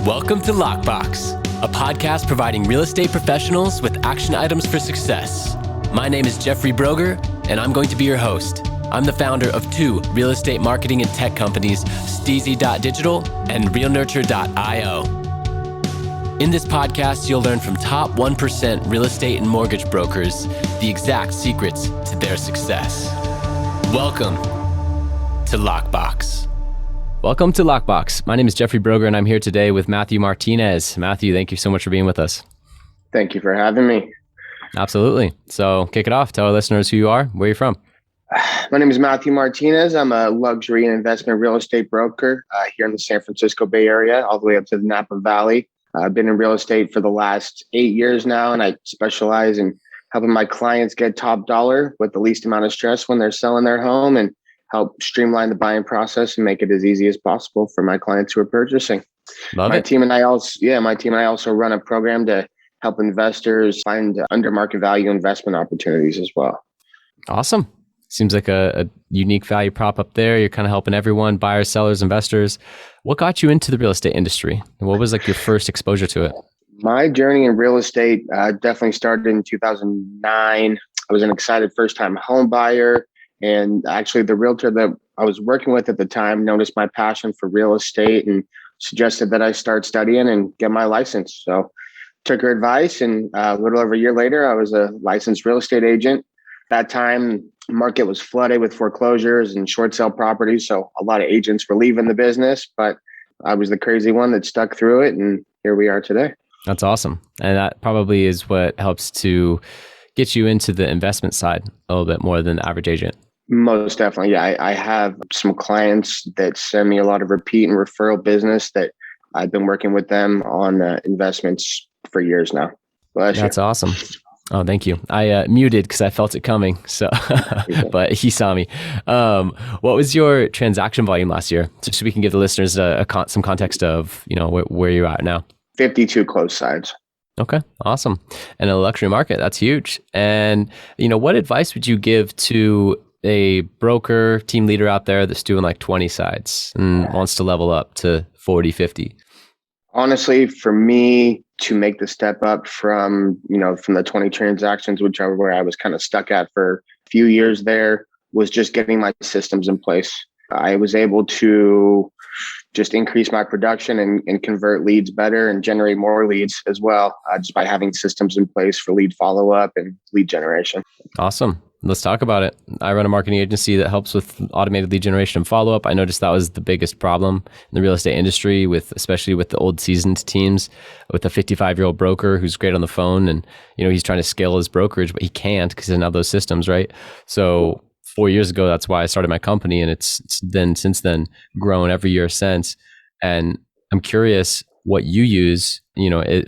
Welcome to Lockbox, a podcast providing real estate professionals with action items for success. My name is Jeffrey Brogger, and I'm going to be your host. I'm the founder of two real estate marketing and tech companies, STEEZY.Digital and realnurture.io. In this podcast, you'll learn from top 1% real estate and mortgage brokers the exact secrets to their success. Welcome to Lockbox. Welcome to Lockbox. My name is Jeffrey Brogger, and I'm here today with Matthew Martinez. Matthew, thank you so much for being with us. Thank you for having me. Absolutely. So kick it off. Tell our listeners who you are, where you're from. My name is Matthew Martinez. I'm a luxury and investment real estate broker here in the San Francisco Bay Area, all the way up to the Napa Valley. I've been in real estate for the last 8 years now, and I specialize in helping my clients get top dollar with the least amount of stress when they're selling their home and help streamline the buying process and make it as easy as possible for my clients who are purchasing. My team and I also run a program to help investors find under market value investment opportunities as well. Awesome. Seems like a unique value prop up there. You're kind of helping everyone, buyers, sellers, investors. What got you into the real estate industry? And what was like your first exposure to it? My journey in real estate definitely started in 2009. I was an excited first-time home buyer. And actually, the realtor that I was working with at the time noticed my passion for real estate and suggested that I start studying and get my license. So took her advice, and a little over a year later, I was a licensed real estate agent. That time, the market was flooded with foreclosures and short sale properties. So a lot of agents were leaving the business, but I was the crazy one that stuck through it. And here we are today. That's awesome. And that probably is what helps to get you into the investment side a little bit more than the average agent. Most definitely. Yeah, I have some clients that send me a lot of repeat and referral business that I've been working with them on investments for years now. That's awesome. Oh, thank you. I muted because I felt it coming. So, but he saw me. What was your transaction volume last year? Just so we can give the listeners some context of where you're at now. 52 closed sides. Okay, awesome. And a luxury market, that's huge. And what advice would you give to a broker, team leader out there that's doing like 20 sides and wants to level up to 40, 50? Honestly, for me to make the step up from the 20 transactions, where I was kind of stuck at for a few years there, was just getting my systems in place. I was able to just increase my production and convert leads better and generate more leads as well, just by having systems in place for lead follow-up and lead generation. Awesome. Let's talk about it. I run a marketing agency that helps with automated lead generation and follow-up. I noticed that was the biggest problem in the real estate industry, especially with the old seasoned teams, with a 55-year-old broker who's great on the phone and he's trying to scale his brokerage, but he can't because he doesn't have those systems, right? So 4 years ago, that's why I started my company, and it's since then grown every year since. And I'm curious what you use,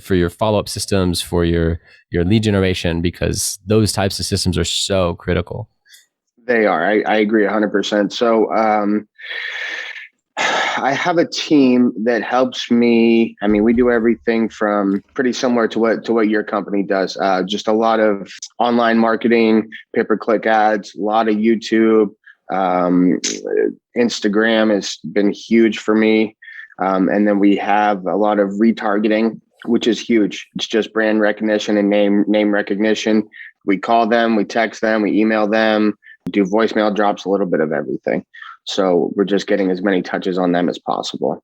for your follow-up systems, for your lead generation, because those types of systems are so critical. They are. I agree 100%. So I have a team that helps me. I mean, we do everything from pretty similar to what your company does. Just a lot of online marketing, pay-per-click ads, a lot of YouTube, Instagram has been huge for me. And then we have a lot of retargeting, which is huge. It's just brand recognition and name recognition. We call them, we text them, we email them, do voicemail drops, a little bit of everything. So we're just getting as many touches on them as possible.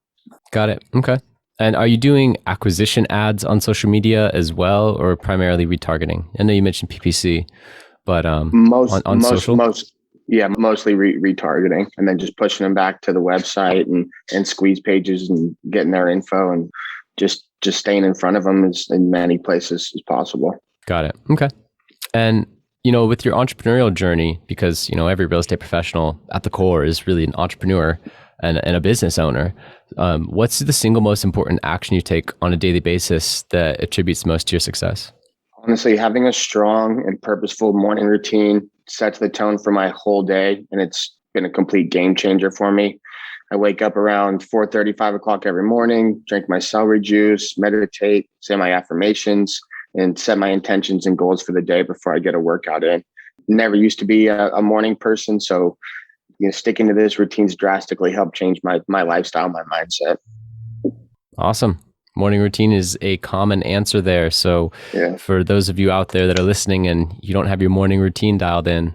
Got it. Okay. And are you doing acquisition ads on social media as well, or primarily retargeting? I know you mentioned PPC, but on social? Mostly retargeting, and then just pushing them back to the website and squeeze pages and getting their info and just staying in front of them in many places as possible. Got it. Okay. And, with your entrepreneurial journey, because, every real estate professional at the core is really an entrepreneur and a business owner. What's the single most important action you take on a daily basis that attributes most to your success? Honestly, having a strong and purposeful morning routine sets the tone for my whole day, and it's been a complete game changer for me. I wake up around 4:30, 5 o'clock every morning, drink my celery juice, meditate, say my affirmations, and set my intentions and goals for the day before I get a workout in. Never used to be a morning person, so sticking to this routine's drastically helped change my lifestyle, my mindset. Awesome. Morning routine is a common answer there. So Yeah. for those of you out there that are listening and you don't have your morning routine dialed in,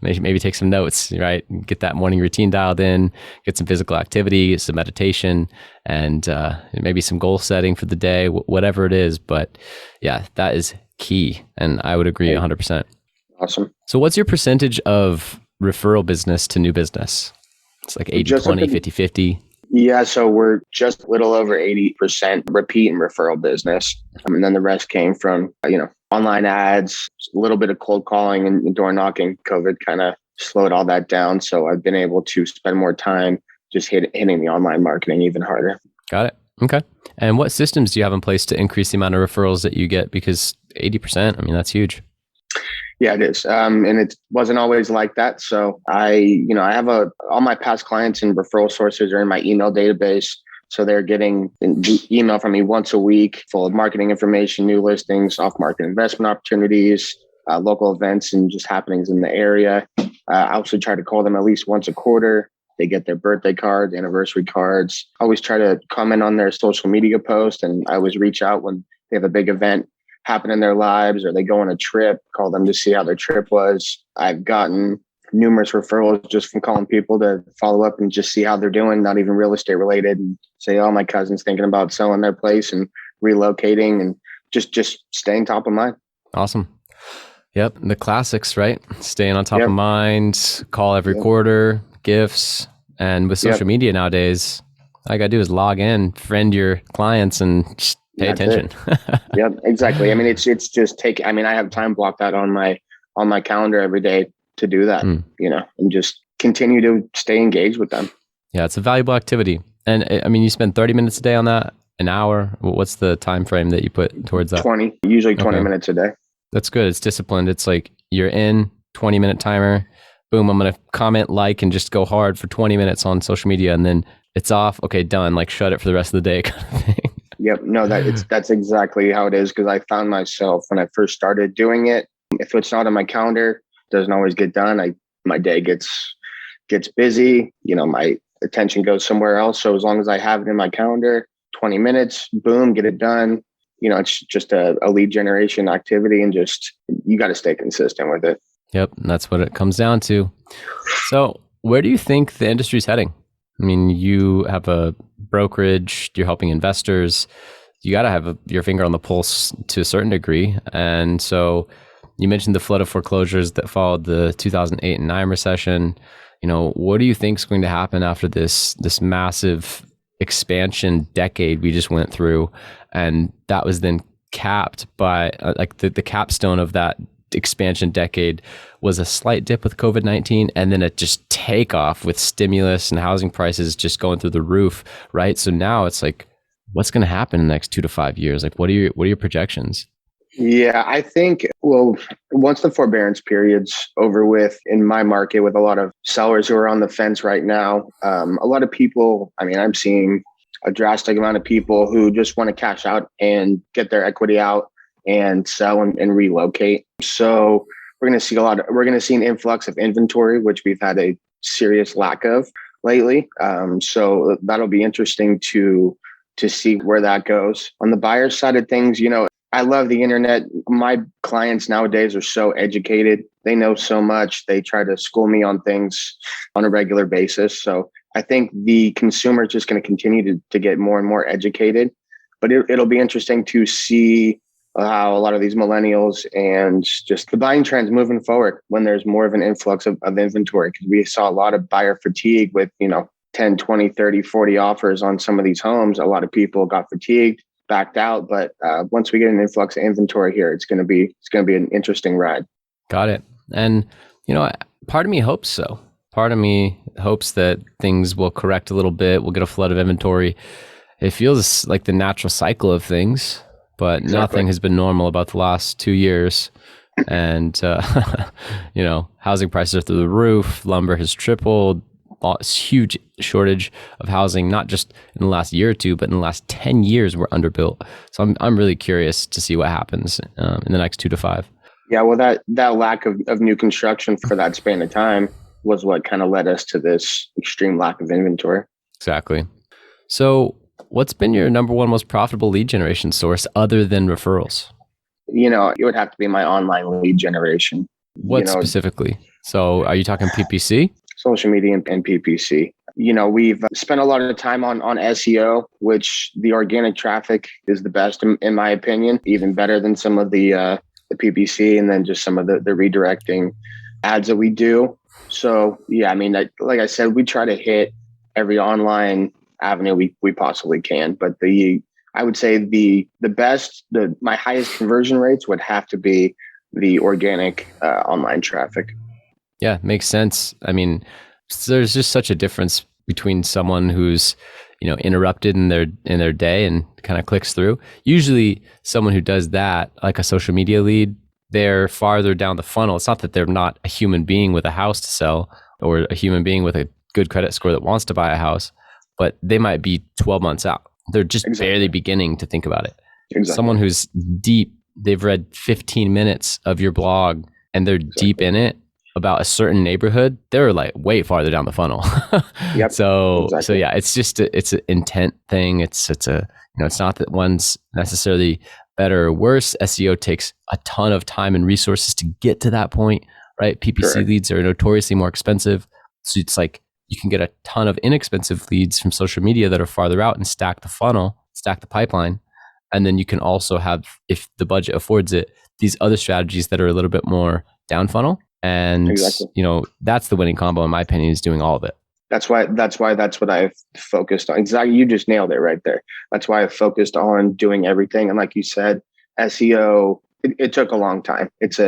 maybe take some notes, right? Get that morning routine dialed in, get some physical activity, some meditation, and maybe some goal setting for the day, whatever it is. But yeah, that is key. And I would agree 100%. Awesome. So what's your percentage of referral business to new business? It's like 80-20, 50-50. Yeah, so we're just a little over 80% repeat and referral business. And then the rest came from, online ads, a little bit of cold calling and door knocking. COVID kind of slowed all that down. So I've been able to spend more time just hitting the online marketing even harder. Got it. Okay. And what systems do you have in place to increase the amount of referrals that you get? Because 80%, I mean, that's huge. Yeah, it is. And it wasn't always like that. So I have all my past clients and referral sources are in my email database. So they're getting an email from me once a week full of marketing information, new listings, off-market investment opportunities, local events, and just happenings in the area. I also try to call them at least once a quarter. They get their birthday cards, anniversary cards. I always try to comment on their social media post, and I always reach out when they have a big event happen in their lives or they go on a trip, call them to see how their trip was. I've gotten numerous referrals just from calling people to follow up and just see how they're doing, not even real estate related, and say, oh, my cousin's thinking about selling their place and relocating, and just staying top of mind. Awesome. Yep. The classics, right? Staying on top of mind, call every quarter, gifts. And with social media nowadays, all you got to do is log in, friend your clients, and just pay attention. Yep, exactly. I mean, it's just I have time blocked out on my calendar every day to do that, and just continue to stay engaged with them. Yeah, it's a valuable activity. And I mean, you spend 30 minutes a day on that, an hour. What's the time frame that you put towards that? 20 minutes a day. That's good. It's disciplined. It's like you're in 20-minute timer. Boom, I'm going to comment, like, and just go hard for 20 minutes on social media. And then it's off. Okay, done. Like shut it for the rest of the day kind of thing. Yep. No, that's exactly how it is. Because I found myself when I first started doing it, if it's not on my calendar, it doesn't always get done. My day gets busy. My attention goes somewhere else. So as long as I have it in my calendar, 20 minutes, boom, get it done. It's just a lead generation activity, and just you got to stay consistent with it. Yep, that's what it comes down to. So, where do you think the industry's heading? I mean, you have a brokerage, you're helping investors. You got to have your finger on the pulse to a certain degree. And so you mentioned the flood of foreclosures that followed the 2008 and 9 recession. What do you think is going to happen after this massive expansion decade we just went through? And that was then capped by the capstone of that expansion decade was a slight dip with COVID-19, and then a just take off with stimulus and housing prices just going through the roof, right? So now it's like, what's going to happen in the next 2 to 5 years? Like, what are your projections? Yeah, I think, once the forbearance period's over with in my market, with a lot of sellers who are on the fence right now, a lot of people, I'm seeing a drastic amount of people who just want to cash out and get their equity out and sell and relocate. So we're going to see an influx of inventory, which we've had a serious lack of lately. So that'll be interesting to see where that goes. On the buyer side of things, I love the internet. My clients nowadays are so educated. They know so much. They try to school me on things on a regular basis. So I think the consumer is just going to continue to get more and more educated. But it'll be interesting to see how a lot of these millennials and just the buying trends moving forward when there's more of an influx of inventory, because we saw a lot of buyer fatigue with 10, 20, 30, 40 offers on some of these homes. A lot of people got fatigued, backed out. But once we get an influx of inventory here, it's going to be an interesting ride. Got it. And part of me hopes so. Part of me hopes that things will correct a little bit. We'll get a flood of inventory. It feels like the natural cycle of things. But nothing has been normal about the last 2 years. And, housing prices are through the roof. Lumber has tripled. Huge shortage of housing, not just in the last year or two, but in the last 10 years, we're underbuilt. So I'm really curious to see what happens in the next 2 to 5. Yeah, well, that lack of new construction for that span of time was what kind of led us to this extreme lack of inventory. Exactly. So What's been your number one most profitable lead generation source other than referrals? It would have to be my online lead generation. What specifically? So are you talking PPC? Social media and PPC. We've spent a lot of time on SEO, which the organic traffic is the best in my opinion, even better than some of the PPC, and then just some of the redirecting ads that we do. So yeah, like I said, we try to hit every online avenue we possibly can. But I would say my highest conversion rates would have to be the organic online traffic. Yeah, makes sense. There's just such a difference between someone who's, interrupted in their day and kind of clicks through. Usually someone who does that, like a social media lead, they're farther down the funnel. It's not that they're not a human being with a house to sell or a human being with a good credit score that wants to buy a house, but they might be 12 months out. They're just barely beginning to think about it. Exactly. Someone who's deep, they've read 15 minutes of your blog and they're deep in it about a certain neighborhood, they're like way farther down the funnel. Yep. So yeah, it's just it's an intent thing. It's not that one's necessarily better or worse. SEO takes a ton of time and resources to get to that point, right? PPC leads are notoriously more expensive. So it's like you can get a ton of inexpensive leads from social media that are farther out and stack the funnel, stack the pipeline. And then you can also have, if the budget affords it, these other strategies that are a little bit more down funnel. And, that's the winning combo, in my opinion, is doing all of it. That's what I've focused on. Exactly. You just nailed it right there. That's why I've focused on doing everything. And like you said, SEO, it took a long time. It's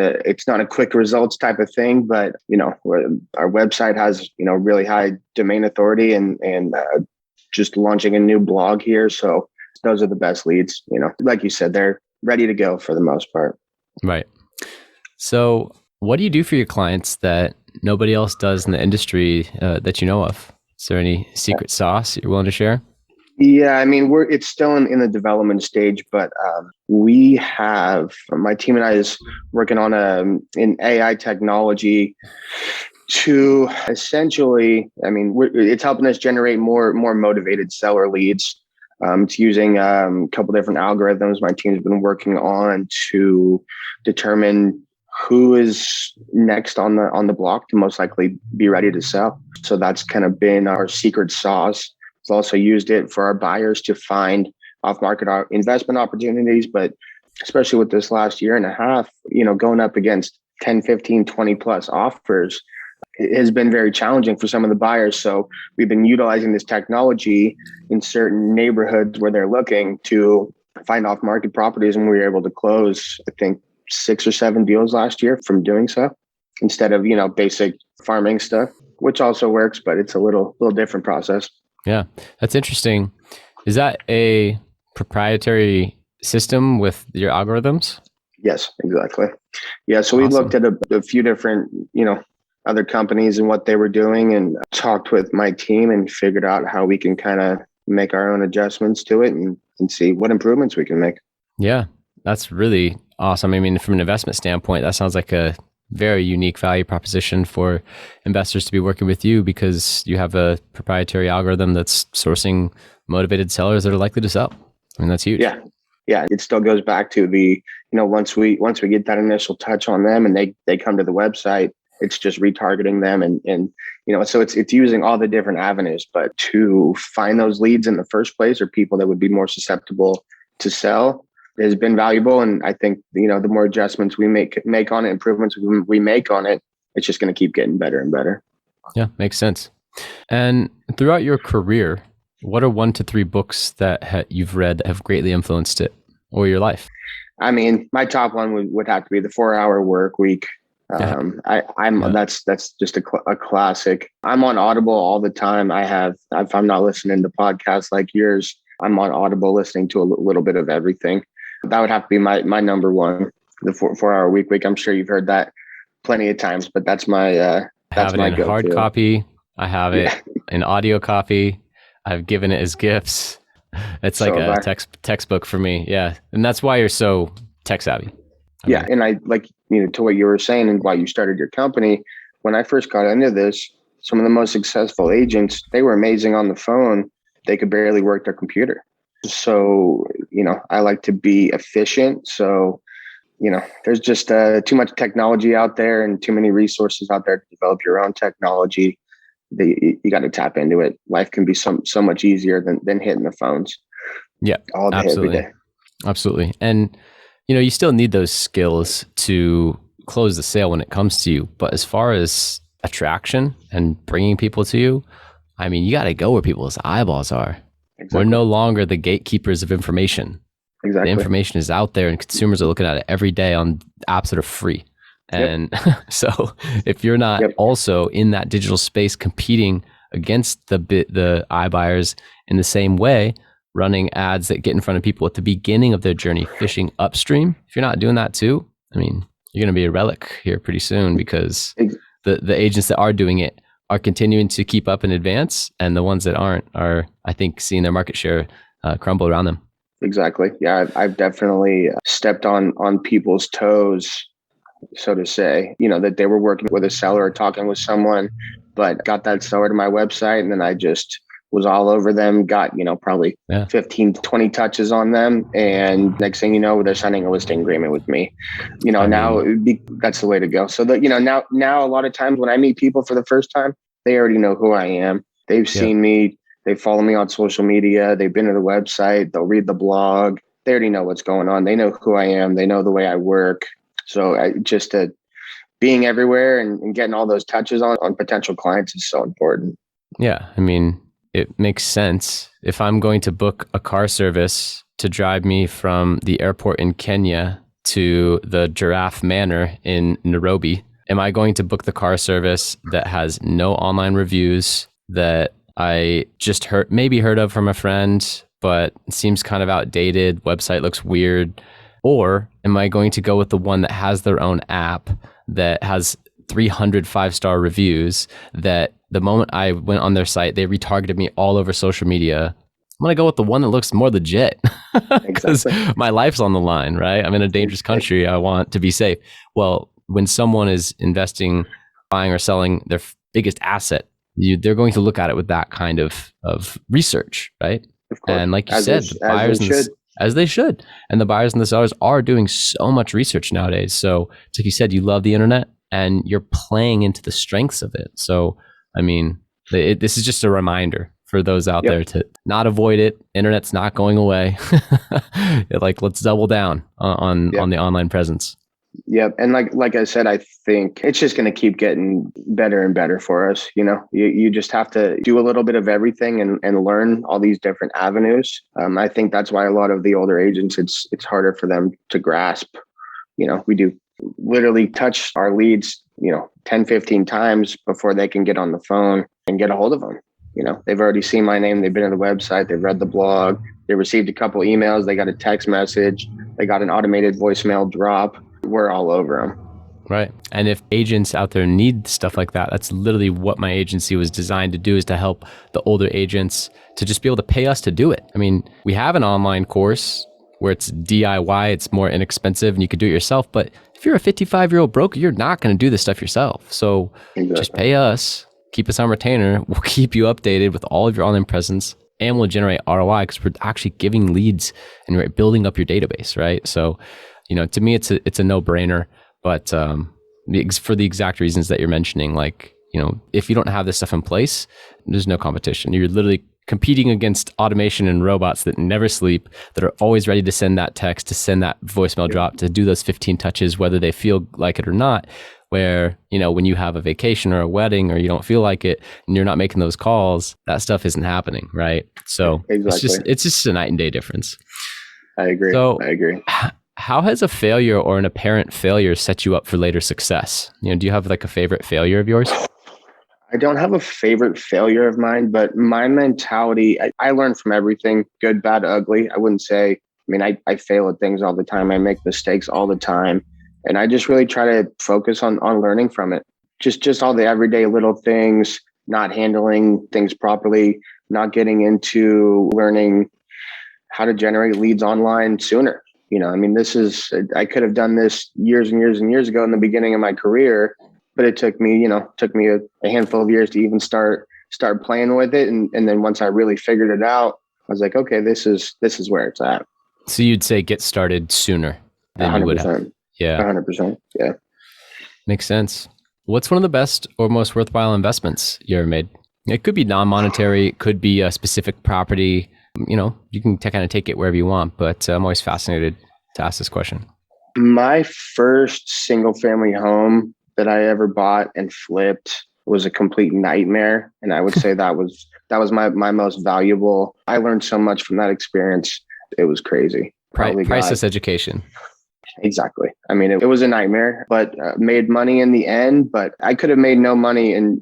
not a quick results type of thing, but our website has, really high domain authority and just launching a new blog here. So those are the best leads, like you said, they're ready to go for the most part. Right. So what do you do for your clients that nobody else does in the industry that you know of? Is there any secret sauce you're willing to share? Yeah, it's still in the development stage, but we have, my team and I is working on an AI technology to essentially, it's helping us generate more motivated seller leads. It's using a couple different algorithms my team's been working on to determine who is next on the block to most likely be ready to sell. So that's kind of been our secret sauce. We've also used it for our buyers to find off-market investment opportunities, but especially with this last year and a half, going up against 10, 15, 20 plus offers, it has been very challenging for some of the buyers. So we've been utilizing this technology in certain neighborhoods where they're looking to find off-market properties, and we were able to close, I think, 6 or 7 deals last year from doing so, instead of basic farming stuff, which also works, but it's a little different process. Yeah, that's interesting. Is that a proprietary system with your algorithms? Yes, exactly. Yeah, so we looked at a few different other companies and what they were doing, and talked with my team and figured out how we can kind of make our own adjustments to it and see what improvements we can make. Yeah, that's really awesome. From an investment standpoint, that sounds like a very unique value proposition for investors to be working with you, because you have a proprietary algorithm that's sourcing motivated sellers that are likely to sell. That's huge. Yeah. It still goes back to the, once we get that initial touch on them and they come to the website, it's just retargeting them and so it's using all the different avenues, but to find those leads in the first place, or people that would be more susceptible to sell, has been valuable. And I think, the more adjustments we make on it, improvements we make on it, it's just going to keep getting better and better. Yeah, makes sense. And throughout your career, what are 1 to 3 books that you've read that have greatly influenced it or your life? My top one would have to be The 4-Hour Work Week. That's just a classic. I'm on Audible all the time. If I'm not listening to podcasts like yours, I'm on Audible listening to a little bit of everything. That would have to be my number one, The 4-Hour Week. I'm sure you've heard that plenty of times, but that's my I have it in go-to. Hard copy. I have it in audio copy. I've given it as gifts. It's like a textbook for me. Yeah. And that's why you're so tech savvy. Yeah. And I like, to what you were saying and why you started your company, when I first got into this, some of the most successful agents, they were amazing on the phone. They could barely work their computer. So, I like to be efficient. So, there's just too much technology out there and too many resources out there to develop your own technology. You got to tap into it. Life can be so much easier than hitting the phones. Yeah, all day, absolutely. every day. Absolutely. And, you still need those skills to close the sale when it comes to you. But as far as attraction and bringing people to you, I mean, you got to go where people's eyeballs are. Exactly. We're no longer the gatekeepers of information. Exactly. The information is out there and consumers are looking at it every day on apps that are free. And so if you're not also in that digital space competing against the iBuyers in the same way, running ads that get in front of people at the beginning of their journey, fishing upstream, if you're not doing that too, I mean, you're going to be a relic here pretty soon, because the agents that are doing it are continuing to keep up and advance, and the ones that aren't are, I think, seeing their market share crumble around them. Exactly. Yeah, I've definitely stepped on people's toes, so to say, that they were working with a seller or talking with someone, but got that seller to my website, and then I just was all over them, got, probably 15, 20 touches on them. And next thing you know, they're signing a listing agreement with me. That's the way to go. So that, now a lot of times when I meet people for the first time, they already know who I am. They've seen me. They follow me on social media. They've been to the website. They'll read the blog. They already know what's going on. They know who I am. They know the way I work. So being everywhere and getting all those touches on potential clients is so important. Yeah. I mean, it makes sense. If I'm going to book a car service to drive me from the airport in Kenya to the Giraffe Manor in Nairobi, am I going to book the car service that has no online reviews, that I just heard of from a friend, but seems kind of outdated, website looks weird? Or am I going to go with the one that has their own app, that has 300 5-star reviews, that the moment I went on their site, they retargeted me all over social media? I'm going to go with the one that looks more legit, because my life's on the line, right? I'm in a dangerous country. I want to be safe. Well, when someone is investing, buying or selling their biggest asset, they're going to look at it with that kind of research, right? Of course. And like you said, the buyers as they should. And the buyers and the sellers are doing so much research nowadays. So it's like you said, you love the internet and you're playing into the strengths of it. So, I mean, this is just a reminder for those out there to not avoid it. Internet's not going away. Let's double down on the online presence. Yep. And like I said, I think it's just going to keep getting better and better for us. You just have to do a little bit of everything and learn all these different avenues. I think that's why a lot of the older agents, it's harder for them to grasp. We do literally touch our leads, 10, 15 times before they can get on the phone and get a hold of them. They've already seen my name. They've been to the website. They've read the blog. They received a couple emails. They got a text message. They got an automated voicemail drop. We're all over them. Right. And if agents out there need stuff like that, that's literally what my agency was designed to do, is to help the older agents to just be able to pay us to do it. I mean, we have an online course where it's DIY, it's more inexpensive and you could do it yourself. But if you're a 55-year-old broker, you're not going to do this stuff yourself. So just pay us, keep us on retainer. We'll keep you updated with all of your online presence, and we'll generate ROI because we're actually giving leads and we're building up your database, right? So, to me, it's a no-brainer. But for the exact reasons that you're mentioning, if you don't have this stuff in place, there's no competition. You're literally competing against automation and robots that never sleep, that are always ready to send that text, to send that voicemail drop, to do those 15 touches, whether they feel like it or not. Where, when you have a vacation or a wedding or you don't feel like it and you're not making those calls, that stuff isn't happening, right? So it's just a night and day difference. I agree. How has a failure or an apparent failure set you up for later success? Do you have a favorite failure of yours? I don't have a favorite failure of mine, but my mentality, I learn from everything, good, bad, ugly. I wouldn't say, I fail at things all the time. I make mistakes all the time. And I just really try to focus on learning from it. Just all the everyday little things, not handling things properly, not getting into learning how to generate leads online sooner. I could have done this years and years and years ago in the beginning of my career, but it took me a handful of years to even start playing with it. And then once I really figured it out, was like, okay, this is where it's at. So you'd say get started sooner than you would have. Yeah. 100%. Yeah. Makes sense. What's one of the best or most worthwhile investments you ever made? It could be non-monetary, it could be a specific property. You can kind of take it wherever you want, but I'm always fascinated to ask this question. My first single family home that I ever bought and flipped was a complete nightmare. And I would say that was my most valuable. I learned so much from that experience. It was crazy. Priceless education. Exactly. I mean, it was a nightmare, but made money in the end. But I could have made no money. And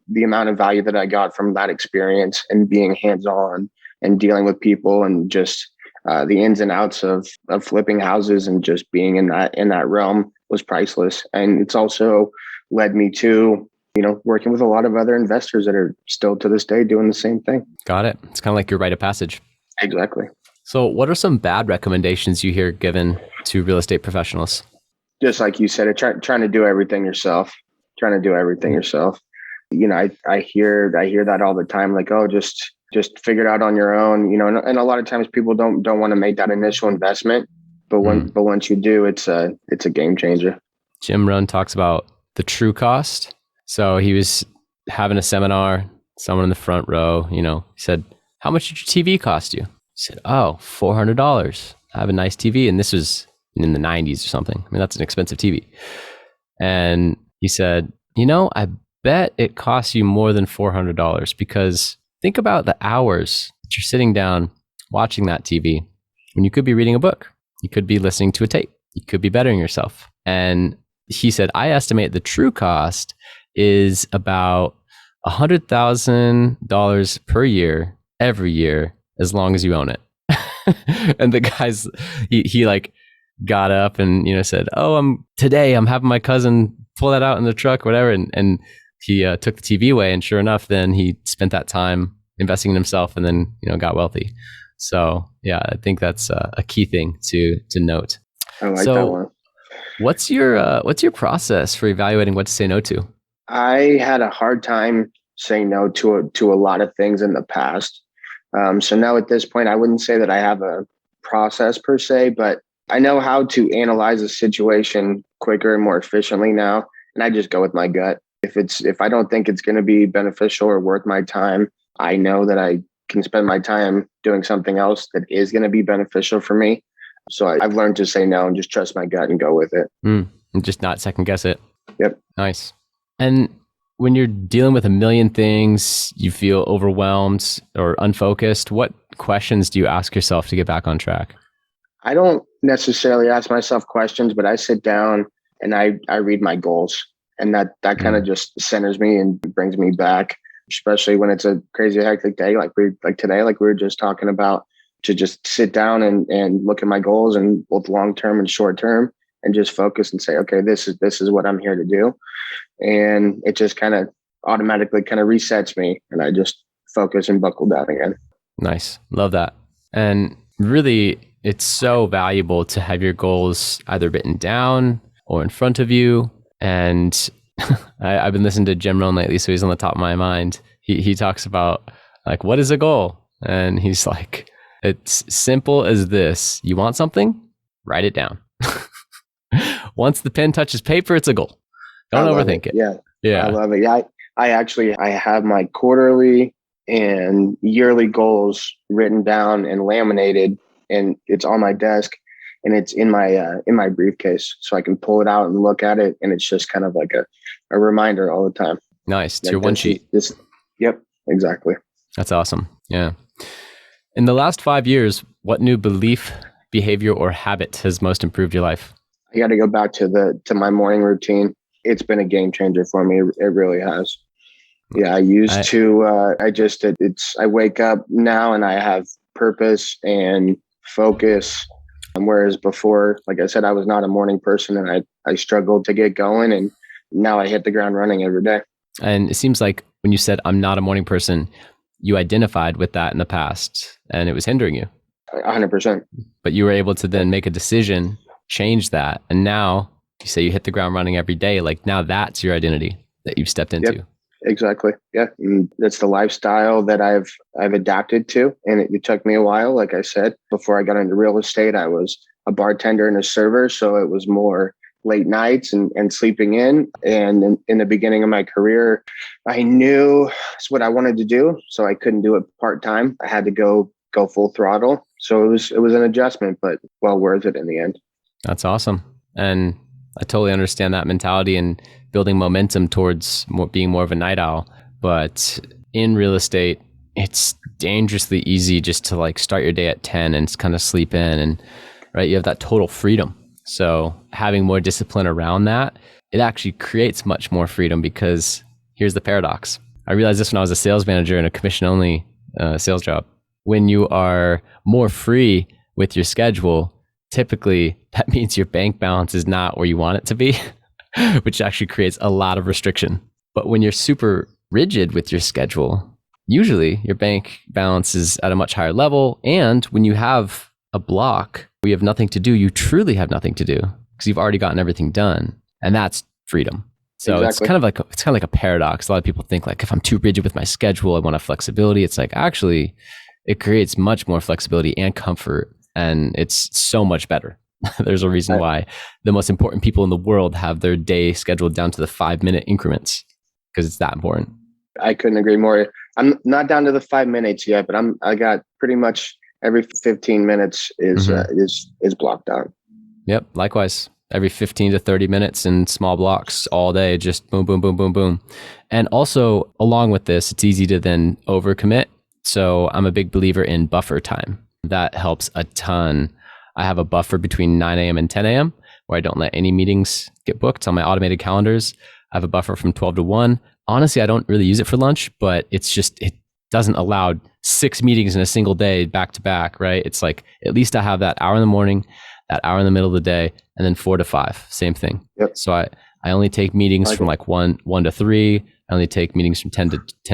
the amount of value that I got from that experience and being hands-on and dealing with people and just the ins and outs of flipping houses and just being in that realm was priceless. And it's also led me to, working with a lot of other investors that are still to this day doing the same thing. Got it. It's kind of like your rite of passage. Exactly. So what are some bad recommendations you hear given to real estate professionals? Just like you said, trying to do everything yourself. I hear that all the time. Like, oh, just figure it out on your own, and a lot of times people don't want to make that initial investment. But once you do, it's a game changer. Jim Rohn talks about the true cost. So he was having a seminar, someone in the front row, he said, how much did your TV cost you? He said, oh, $400. I have a nice TV. And this was in the 90s or something. I mean, that's an expensive TV. And he said, I bet it costs you more than $400 because think about the hours that you're sitting down watching that TV when you could be reading a book. You could be listening to a tape. You could be bettering yourself. And he said, I estimate the true cost is about $100,000 per year, every year, as long as you own it. And the guys, he like got up and, said, oh, I'm having my cousin pull that out in the truck, whatever. And he took the TV away. And sure enough, then he spent that time investing in himself and then, got wealthy. So yeah, I think that's a key thing to note. I like that one. What's your process for evaluating what to say no to? I had a hard time saying no to a lot of things in the past. So now at this point, I wouldn't say that I have a process per se, but I know how to analyze a situation quicker and more efficiently now. And I just go with my gut. If I don't think it's going to be beneficial or worth my time, I know that I can spend my time doing something else that is going to be beneficial for me. So I've learned to say no and just trust my gut and go with it. And just not second guess it. Yep. Nice. And when you're dealing with a million things, you feel overwhelmed or unfocused, what questions do you ask yourself to get back on track? I don't necessarily ask myself questions, but I sit down and I read my goals. And that kind of just centers me and brings me back, especially when it's a crazy hectic day like today, like we were just talking about, to just sit down and look at my goals and both long-term and short-term and just focus and say, okay, this is what I'm here to do. And it just kind of automatically kind of resets me and I just focus and buckle down again. Nice. Love that. And really, it's so valuable to have your goals either written down or in front of you. And I've been listening to Jim Rohn lately, so he's on the top of my mind. He talks about like, what is a goal? And he's like, it's simple as this. You want something? Write it down. Once the pen touches paper, it's a goal. Don't overthink it. Yeah. I love it. Yeah. I have my quarterly and yearly goals written down and laminated, and it's on my desk and it's in my briefcase, so I can pull it out and look at it. And it's just kind of like a reminder all the time. Nice. It's your one sheet. Yep, exactly. That's awesome. Yeah. In the last 5 years, what new belief, behavior, or habit has most improved your life? I got to go back to my morning routine. It's been a game changer for me. It really has. Yeah, I wake up now and I have purpose and focus. Whereas before, like I said, I was not a morning person and I struggled to get going, and now I hit the ground running every day. And it seems like when you said, I'm not a morning person, you identified with that in the past and it was hindering you. 100%. But you were able to then make a decision, change that. And now you say you hit the ground running every day. Like now that's your identity that you've stepped into. Exactly. Yeah. And that's the lifestyle that I've adapted to. And it took me a while. Like I said, before I got into real estate, I was a bartender and a server. So it was more late nights and sleeping in. And in the beginning of my career, I knew it's what I wanted to do. So I couldn't do it part-time. I had to go full throttle. So it was an adjustment, but well worth it in the end. That's awesome. And I totally understand that mentality and building momentum towards being more of a night owl. But in real estate, it's dangerously easy just to like start your day at 10 and kind of sleep in, and right, you have that total freedom. So having more discipline around that, it actually creates much more freedom, because here's the paradox. I realized this when I was a sales manager in a commission only sales job. When you are more free with your schedule, typically that means your bank balance is not where you want it to be, which actually creates a lot of restriction. But when you're super rigid with your schedule, usually your bank balance is at a much higher level. And when you have a block where you have nothing to do, you truly have nothing to do because you've already gotten everything done. And that's freedom. So exactly. It's kind of like a paradox. A lot of people think like, if I'm too rigid with my schedule, I want to have flexibility. It's like, actually, it creates much more flexibility and comfort. And it's so much better. There's a reason why the most important people in the world have their day scheduled down to the 5-minute increments, because it's that important. I couldn't agree more. I'm not down to the 5 minutes yet, but I got pretty much every 15 minutes is blocked out. Yep. Likewise, every 15 to 30 minutes in small blocks all day, just boom, boom, boom, boom, boom. And also along with this, it's easy to then overcommit. So I'm a big believer in buffer time. That helps a ton. I have a buffer between 9 a.m. and 10 a.m. where I don't let any meetings get booked on my automated calendars. I have a buffer from 12 to 1. Honestly, I don't really use it for lunch, but it doesn't allow 6 meetings in a single day back to back, right? It's like, at least I have that hour in the morning, that hour in the middle of the day, and then 4 to 5, same thing. Yep. So I only take meetings from like 1 to 3. I only take meetings from 10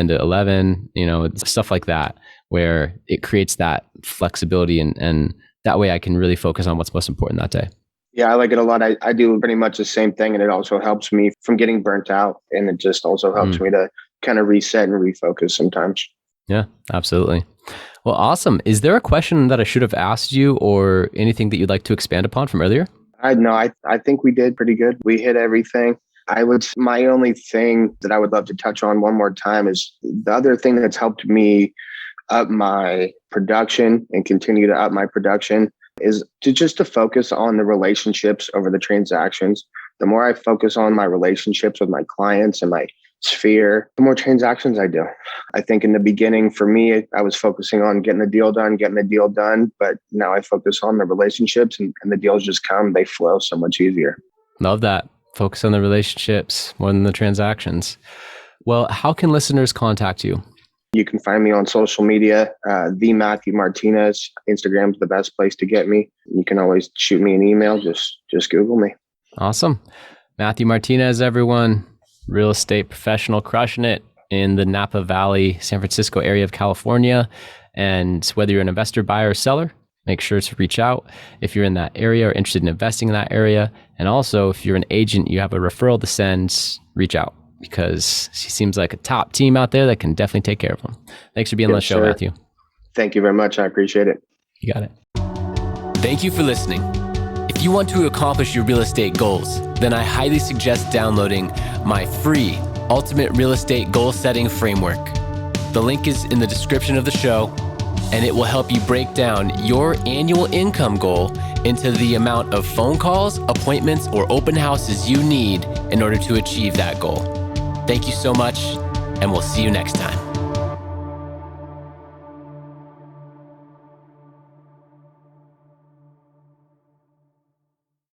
to 11, stuff like that, where it creates that flexibility and that way I can really focus on what's most important that day. Yeah, I like it a lot. I do pretty much the same thing, and it also helps me from getting burnt out, and it just also helps me to kind of reset and refocus sometimes. Yeah, absolutely. Well, awesome. Is there a question that I should have asked you or anything that you'd like to expand upon from earlier? I think we did pretty good. We hit everything. My only thing that I would love to touch on one more time is the other thing that's helped me up my production and continue to up my production is to focus on the relationships over the transactions. The more I focus on my relationships with my clients and my sphere, the more transactions I do. I think in the beginning for me, I was focusing on getting the deal done, but now I focus on the relationships and the deals just come, they flow so much easier. Love that. Focus on the relationships more than the transactions. Well, how can listeners contact you? You can find me on social media, the Matthew Martinez. Instagram's the best place to get me. You can always shoot me an email. Just Google me. Awesome. Matthew Martinez, everyone. Real estate professional, crushing it in the Napa Valley, San Francisco area of California. And whether you're an investor, buyer, or seller, make sure to reach out if you're in that area or interested in investing in that area. And also, if you're an agent, you have a referral to send, reach out, because she seems like a top team out there that can definitely take care of them. Thanks for being on the show, Matthew. Thank you very much. I appreciate it. You got it. Thank you for listening. If you want to accomplish your real estate goals, then I highly suggest downloading my free Ultimate Real Estate Goal Setting Framework. The link is in the description of the show, and it will help you break down your annual income goal into the amount of phone calls, appointments, or open houses you need in order to achieve that goal. Thank you so much, and we'll see you next time.